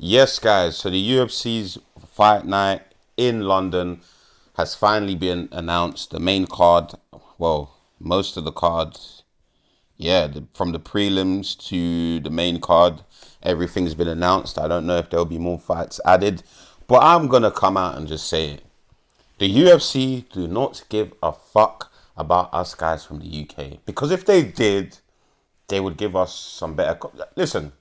Yes, guys. So the UFC's fight night in London has finally been announced. The main card, well, most of the cards, yeah, from the prelims to the main card, everything's been announced. I don't know if there'll be more fights added, but I'm gonna come out and just say it. The UFC do not give a fuck about us guys from the UK, because if they did, they would give us some better. Listen,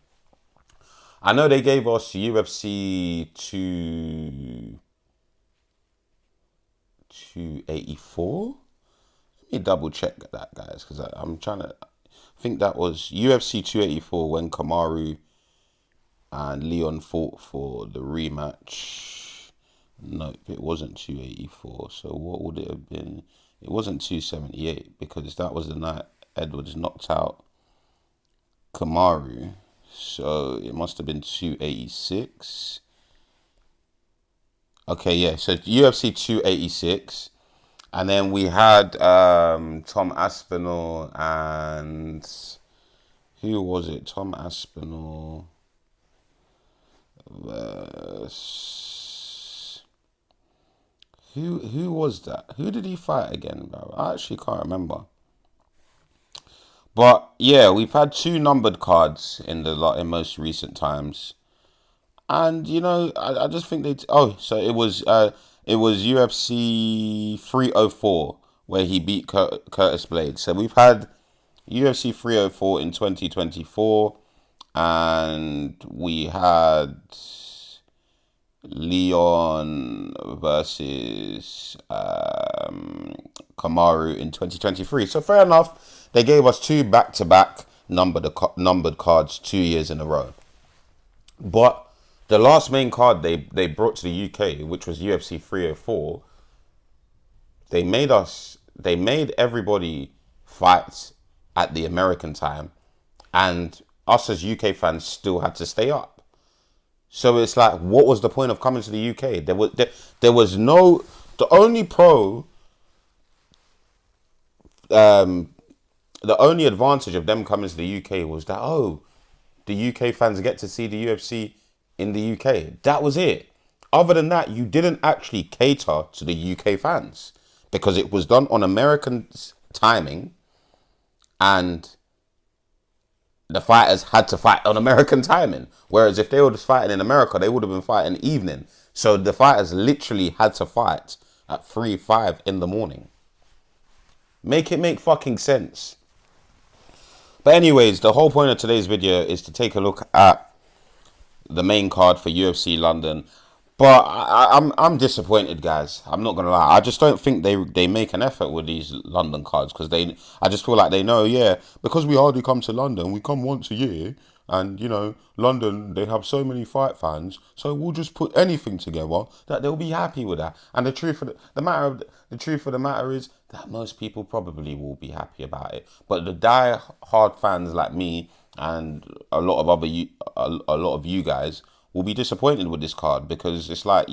I know they gave us UFC 284. Let me double check that, guys, because I'm trying to. I think that was UFC 284 when Kamaru and Leon fought for the rematch. Nope, it wasn't 284. So what would it have been? It wasn't 278 because that was the night Edwards knocked out Kamaru. So it must have been 286. Okay, yeah. So UFC 286. And then we had Tom Aspinall and who was it? Tom Aspinall. Who was that? Who did he fight again, bro? I actually can't remember. But yeah, we've had two numbered cards in most recent times. And I just think they. So it was UFC 304 where he beat Curtis Blades. So we've had UFC 304 in 2024, and we had Leon versus Kamaru in 2023. So fair enough, they gave us two back-to-back numbered cards 2 years in a row. But the last main card they brought to the UK, which was UFC 304, they made everybody fight at the American time, and us as UK fans still had to stay up. So it's like, what was the point of coming to the UK? There was no, the only the only advantage of them coming to the UK was that, the UK fans get to see the UFC in the UK. That was it. Other than that, you didn't actually cater to the UK fans because it was done on American timing, and the fighters had to fight on American timing. Whereas if they were just fighting in America, they would have been fighting evening. So the fighters literally had to fight at 3, 5 in the morning. Make it make fucking sense. But anyways, the whole point of today's video is to take a look at the main card for UFC London. But I'm disappointed, guys. I'm not gonna lie. I just don't think they make an effort with these London cards, because I just feel like they know, yeah, because we hardly come to London. We come once a year, and London, they have so many fight fans, so we'll just put anything together that they'll be happy with that. And the truth of the truth of the matter is that most people probably will be happy about it. But the die-hard fans like me and a lot of you guys will be disappointed with this card, because it's like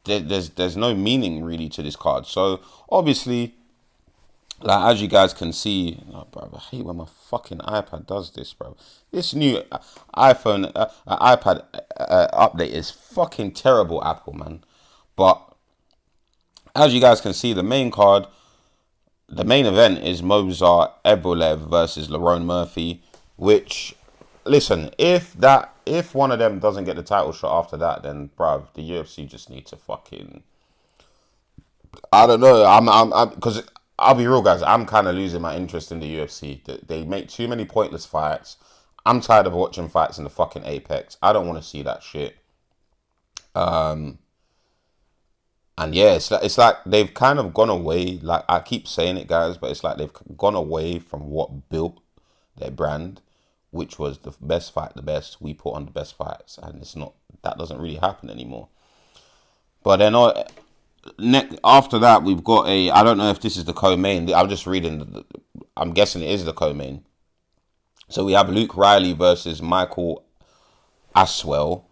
there's no meaning really to this card. So obviously, like, as you guys can see, bro, I hate when my fucking iPad does this, bro. This new iPad update is fucking terrible, Apple, man. But as you guys can see, the main card, the main event is Mozart Evloev versus Lerone Murphy. Which, listen, if one of them doesn't get the title shot after that, then bruv, the UFC just need to fucking, I don't know. Because I'll be real, guys. I'm kind of losing my interest in the UFC. They make too many pointless fights. I'm tired of watching fights in the fucking Apex. I don't want to see that shit. And yeah, it's like they've kind of gone away. Like, I keep saying it, guys, but it's like they've gone away from what built their brand, which was the best fight, the best. We put on the best fights, and that doesn't really happen anymore. But then after that, we've got I don't know if this is the co-main. I'm just reading. I'm guessing it is the co-main. So we have Luke Riley versus Michael Aswell.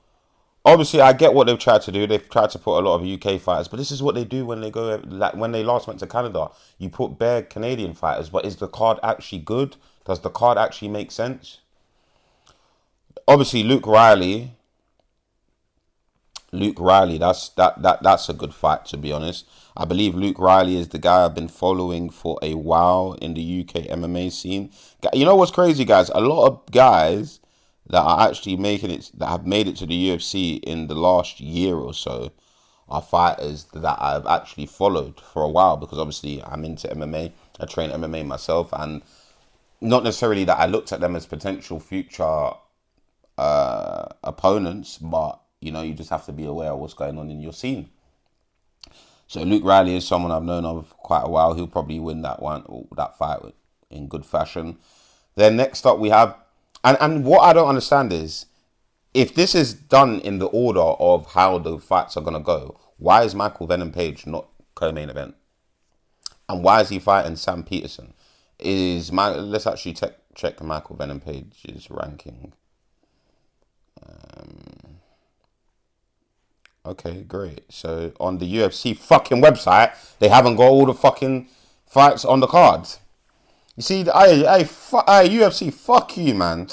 Obviously, I get what they've tried to do. They've tried to put a lot of UK fighters, but this is what they do when they go, like when they last went to Canada. You put bare Canadian fighters, but is the card actually good? Does the card actually make sense? Obviously, Luke Riley, Luke Riley, that's a good fight, to be honest. I believe Luke Riley is the guy I've been following for a while in the UK MMA scene. You know what's crazy, guys? A lot of guys that are actually making it, that have made it to the UFC in the last year or so, are fighters that I've actually followed for a while, because obviously I'm into MMA. I train MMA myself, and not necessarily that I looked at them as potential future opponents, but you just have to be aware of what's going on in your scene. So Luke Riley is someone I've known of quite a while. He'll probably win that one, or that fight, in good fashion. Then next up we have, and what I don't understand is, if this is done in the order of how the fights are gonna go, why is Michael Venom Page not co-main event? And why is he fighting Sam Peterson? Let's actually check Michael Venom Page's ranking. Okay, great. So on the UFC fucking website, they haven't got all the fucking fights on the cards. You see, UFC, fuck you, man.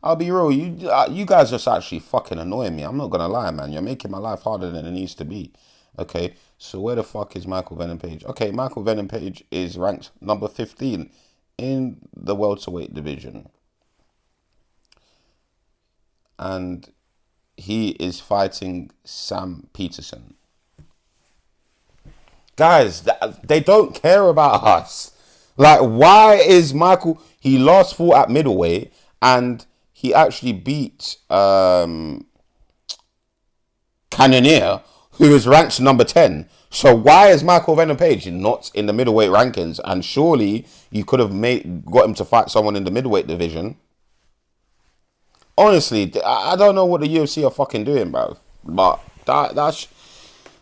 I'll be real. You guys just actually fucking annoying me. I'm not gonna lie, man. You're making my life harder than it needs to be. Okay, so where the fuck is Michael Venom Page? Okay, Michael Venom Page is ranked number 15 in the welterweight division, and he is fighting Sam Peterson. Guys, they don't care about us. Like, why is Michael? He last fought at middleweight, and he actually beat Cannonier, who is ranked number 10. So why is Michael Venom Page not in the middleweight rankings? And surely you could have got him to fight someone in the middleweight division. Honestly, I don't know what the UFC are fucking doing, bro. But that's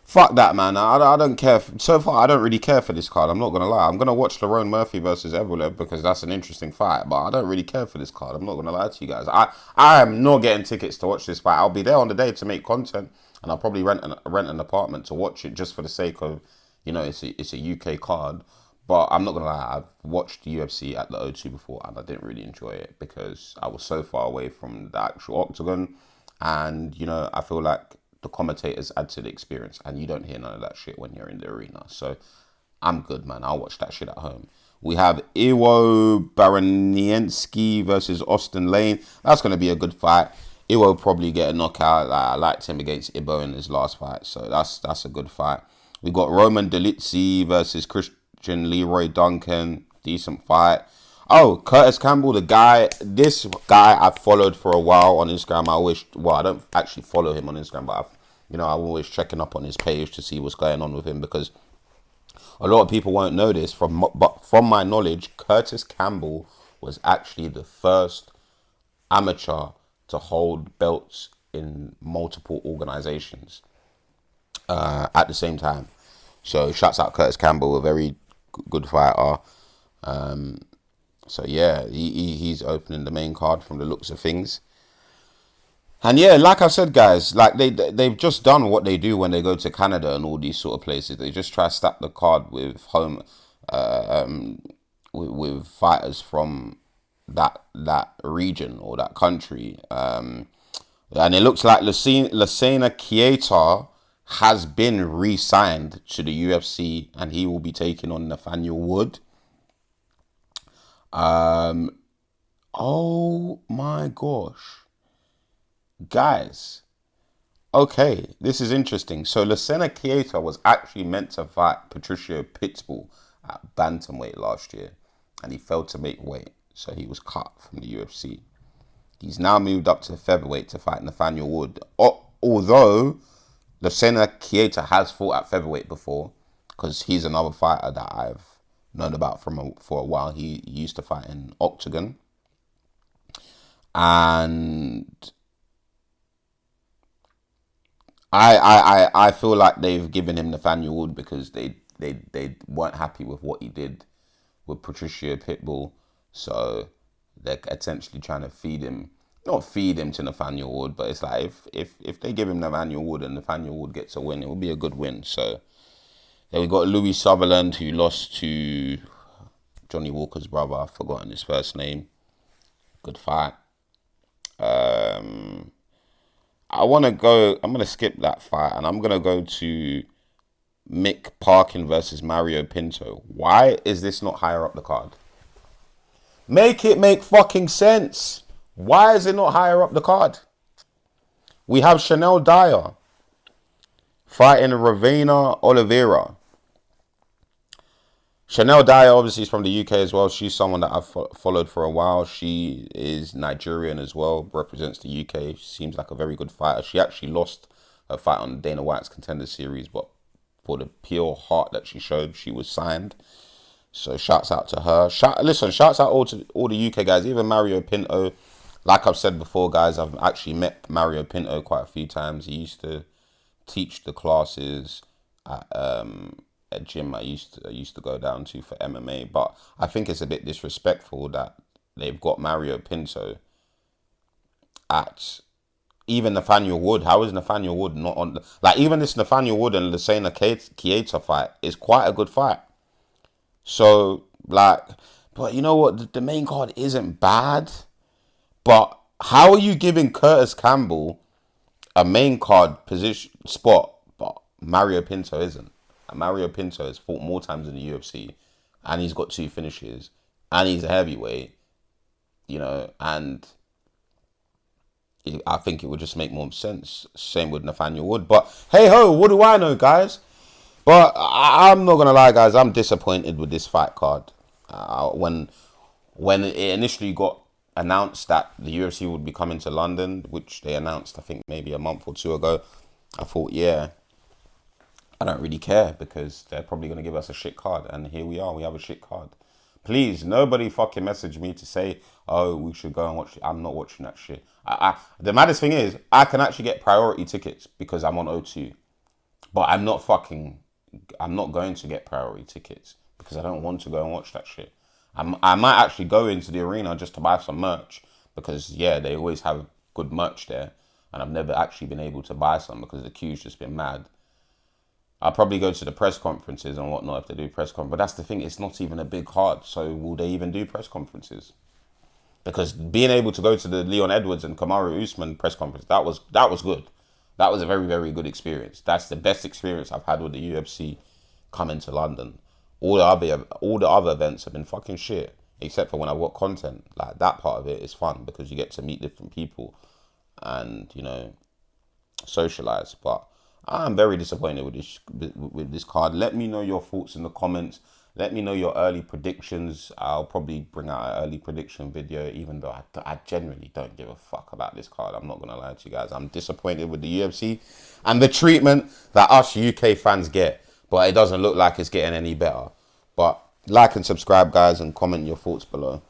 fuck that, man. I don't care. So far, I don't really care for this card. I'm not gonna lie. I'm gonna watch Lerone Murphy versus Evloev because that's an interesting fight. But I don't really care for this card. I'm not gonna lie to you guys. I am not getting tickets to watch this fight. I'll be there on the day to make content, and I'll probably rent an apartment to watch it just for the sake of, it's a UK card. But I'm not gonna lie, I've watched the UFC at the O2 before, and I didn't really enjoy it because I was so far away from the actual octagon, and I feel like the commentators add to the experience, and you don't hear none of that shit when you're in the arena. So I'm good, man. I'll watch that shit at home. We have Iwo Baranienski versus Austin Lane. That's gonna be a good fight. Iwo will probably get a knockout. I liked him against Ibo in his last fight, so that's a good fight. We got Roman Dolidze versus Christian Leroy Duncan. Decent fight. Oh, Curtis Campbell, this guy I've followed for a while on Instagram. I don't actually follow him on Instagram, but I'm always checking up on his page to see what's going on with him, because a lot of people won't know this. But from my knowledge, Curtis Campbell was actually the first amateur to hold belts in multiple organizations at the same time. So shouts out Curtis Campbell, a very good fighter. So yeah, he's opening the main card from the looks of things. And yeah, like I said, guys, like they've just done what they do when they go to Canada and all these sort of places. They just try to stack the card with with fighters from that region or that country. And it looks like Lasena Kieta has been re-signed to the UFC, and he will be taking on Nathaniel Wood. Oh my gosh. Guys, okay, this is interesting. So Lasena Kieta was actually meant to fight Patricio Pitbull at bantamweight last year, and he failed to make weight, so he was cut from the UFC. He's now moved up to featherweight to fight Nathaniel Wood. Although Lasena Kieta has fought at featherweight before, because he's another fighter that I've known about for a while. He used to fight in Octagon, and I feel like they've given him Nathaniel Wood because they weren't happy with what he did with Patricio Pitbull, so they're essentially trying to not feed him to Nathaniel Wood, but it's like if they give him Nathaniel Wood and Nathaniel Wood gets a win, it will be a good win. So then we got Louis Sutherland, who lost to Johnny Walker's brother. I've forgotten his first name. Good fight. I want to go. I'm gonna skip that fight, and I'm gonna go to Mick Parkin versus Mario Pinto. Why is this not higher up the card? Make it make fucking sense. Why is it not higher up the card? We have Chanel Dyer fighting Ravena Oliveira. Chanel Dyer obviously is from the UK as well. She's someone that I've followed for a while. She is Nigerian as well, represents the UK. She seems like a very good fighter. She actually lost her fight on Dana White's Contender Series, but for the pure heart that she showed, she was signed. So shouts out to her. Shouts out all to all the UK guys, even Mario Pinto. Like I've said before, guys, I've actually met Mario Pinto quite a few times. He used to teach the classes at a gym I used to go down to for MMA. But I think it's a bit disrespectful that they've got Mario Pinto at even Nathaniel Wood. How is Nathaniel Wood not on? Like, even this Nathaniel Wood and Lucena Keita fight is quite a good fight. So, like, but you know what? The main card isn't bad. But how are you giving Curtis Campbell a main card position spot, but Mario Pinto isn't? And Mario Pinto has fought more times in the UFC, and he's got 2 finishes, and he's a heavyweight, you know, and I think it would just make more sense. Same with Nathaniel Wood. But hey ho, what do I know, guys? But I'm not gonna lie, guys. I'm disappointed with this fight card. When it initially got announced that the UFC would be coming to London, which they announced, I think, maybe a month or 2 ago, I thought, yeah, I don't really care because they're probably going to give us a shit card. And here we are. We have a shit card. Please, nobody fucking message me to say, oh, we should go and watch it. I'm not watching that shit. The maddest thing is, I can actually get priority tickets because I'm on O2. But I'm not going to get priority tickets because I don't want to go and watch that shit. I might actually go into the arena just to buy some merch because, yeah, they always have good merch there. And I've never actually been able to buy some because the queue's just been mad. I'll probably go to the press conferences and whatnot if they do press conferences. But that's the thing, it's not even a big card. So will they even do press conferences? Because being able to go to the Leon Edwards and Kamaru Usman press conference, that was good. That was a very, very good experience. That's the best experience I've had with the UFC coming to London. All the other events have been fucking shit, except for when I've got content. Like, that part of it is fun because you get to meet different people and, you know, socialize. But I'm very disappointed with this card. Let me know your thoughts in the comments. Let me know your early predictions. I'll probably bring out an early prediction video, even though I genuinely don't give a fuck about this card. I'm not going to lie to you guys. I'm disappointed with the UFC and the treatment that us UK fans get. But it doesn't look like it's getting any better. But like and subscribe, guys, and comment your thoughts below.